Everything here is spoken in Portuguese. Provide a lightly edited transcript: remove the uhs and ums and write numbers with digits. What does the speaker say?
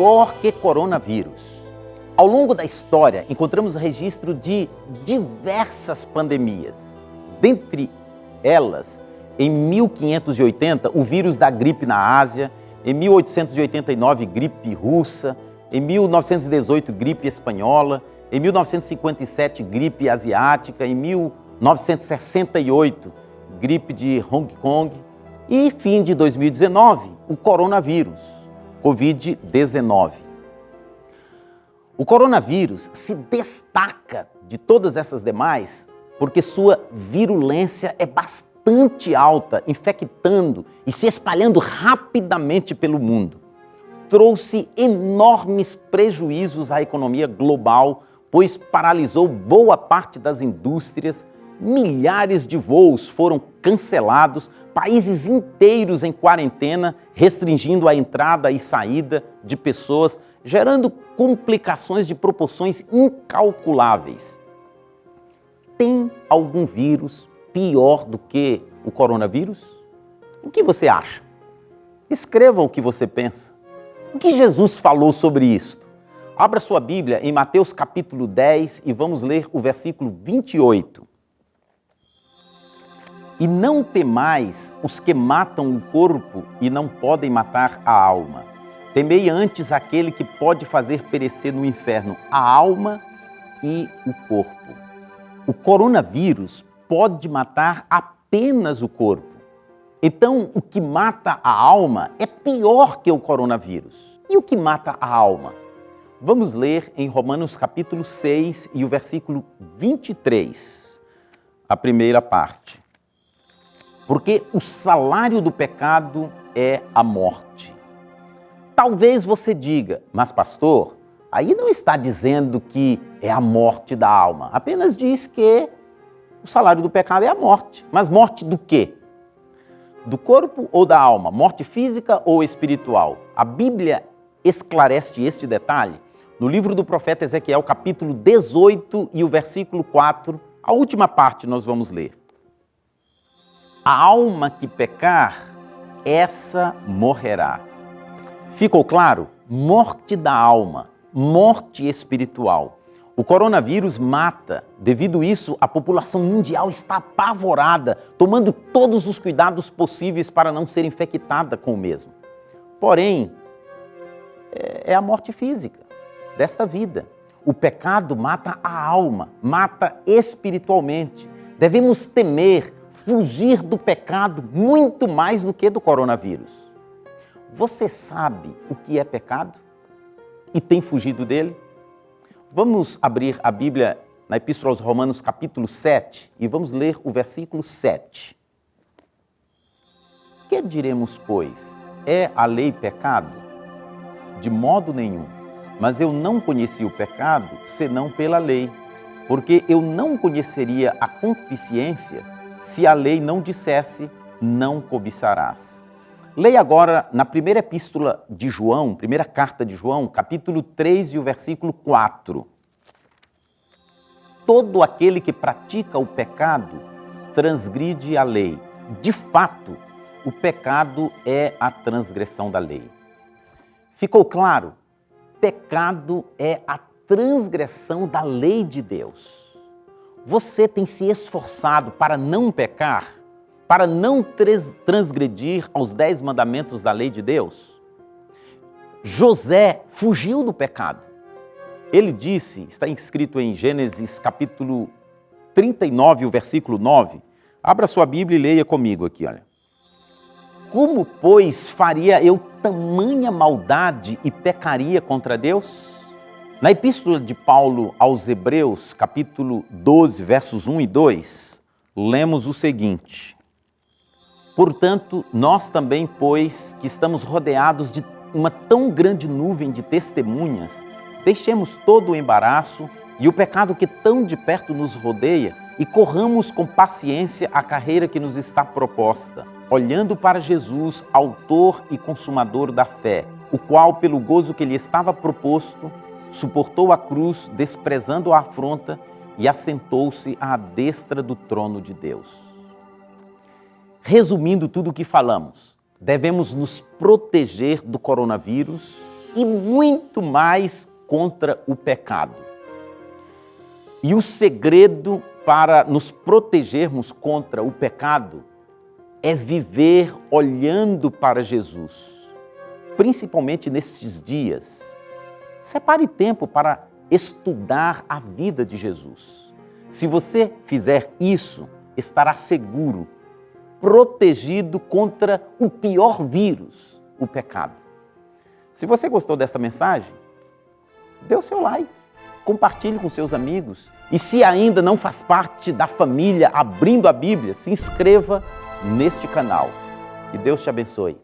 pior que coronavírus. Ao longo da história, encontramos registro de diversas pandemias. Dentre elas, em 1580, o vírus da gripe na Ásia, em 1889, gripe russa, em 1918, gripe espanhola, em 1957, gripe asiática, em 1968, gripe de Hong Kong e, fim de 2019, o coronavírus, Covid-19. O coronavírus se destaca de todas essas demais porque sua virulência é bastante alta, infectando e se espalhando rapidamente pelo mundo. Trouxe enormes prejuízos à economia global, pois paralisou boa parte das indústrias, milhares de voos foram cancelados, países inteiros em quarentena, restringindo a entrada e saída de pessoas, gerando complicações de proporções incalculáveis. Tem algum vírus pior do que o coronavírus? O que você acha? Escreva o que você pensa. O que Jesus falou sobre isto? Abra sua Bíblia em Mateus capítulo 10 e vamos ler o versículo 28. E não temais os que matam o corpo e não podem matar a alma. Temei antes aquele que pode fazer perecer no inferno a alma e o corpo. O coronavírus pode matar apenas o corpo. Então, o que mata a alma é pior que o coronavírus. E o que mata a alma? Vamos ler em Romanos capítulo 6 e o versículo 23, a primeira parte. Porque o salário do pecado é a morte. Talvez você diga, mas pastor, aí não está dizendo que é a morte da alma. Apenas diz que o salário do pecado é a morte. Mas morte do quê? Do corpo ou da alma? Morte física ou espiritual? A Bíblia esclarece este detalhe no livro do profeta Ezequiel, capítulo 18 e o versículo 4. A última parte nós vamos ler. A alma que pecar, essa morrerá. Ficou claro? Morte da alma, morte espiritual. O coronavírus mata. Devido a isso, a população mundial está apavorada, tomando todos os cuidados possíveis para não ser infectada com o mesmo. Porém, é a morte física desta vida. O pecado mata a alma, mata espiritualmente. Devemos temer, fugir do pecado muito mais do que do coronavírus. Você sabe o que é pecado e tem fugido dele? Vamos abrir a Bíblia na Epístola aos Romanos, capítulo 7, e vamos ler o versículo 7. Que diremos, pois? É a lei pecado? De modo nenhum. Mas eu não conheci o pecado senão pela lei, porque eu não conheceria a concupiscência se a lei não dissesse, não cobiçarás. Leia agora na primeira epístola de João, primeira carta de João, capítulo 3 e o versículo 4. Todo aquele que pratica o pecado transgride a lei. De fato, o pecado é a transgressão da lei. Ficou claro? Pecado é a transgressão da lei de Deus. Você tem se esforçado para não pecar? Para não transgredir aos 10 mandamentos da lei de Deus? José fugiu do pecado. Ele disse, está escrito em Gênesis capítulo 39, o versículo 9. Abra sua Bíblia e leia comigo aqui, olha. Como, pois, faria eu tamanha maldade e pecaria contra Deus? Na epístola de Paulo aos Hebreus, capítulo 12, versos 1 e 2, lemos o seguinte. Portanto, nós também, pois, que estamos rodeados de uma tão grande nuvem de testemunhas, deixemos todo o embaraço e o pecado que tão de perto nos rodeia e corramos com paciência a carreira que nos está proposta, olhando para Jesus, autor e consumador da fé, o qual, pelo gozo que lhe estava proposto, suportou a cruz, desprezando a afronta e assentou-se à destra do trono de Deus. Resumindo tudo o que falamos, devemos nos proteger do coronavírus e muito mais contra o pecado. E o segredo para nos protegermos contra o pecado é viver olhando para Jesus, principalmente nesses dias. Separe tempo para estudar a vida de Jesus. Se você fizer isso, estará seguro, protegido contra o pior vírus, o pecado. Se você gostou desta mensagem, dê o seu like, compartilhe com seus amigos. E se ainda não faz parte da família Abrindo a Bíblia, se inscreva neste canal. Que Deus te abençoe.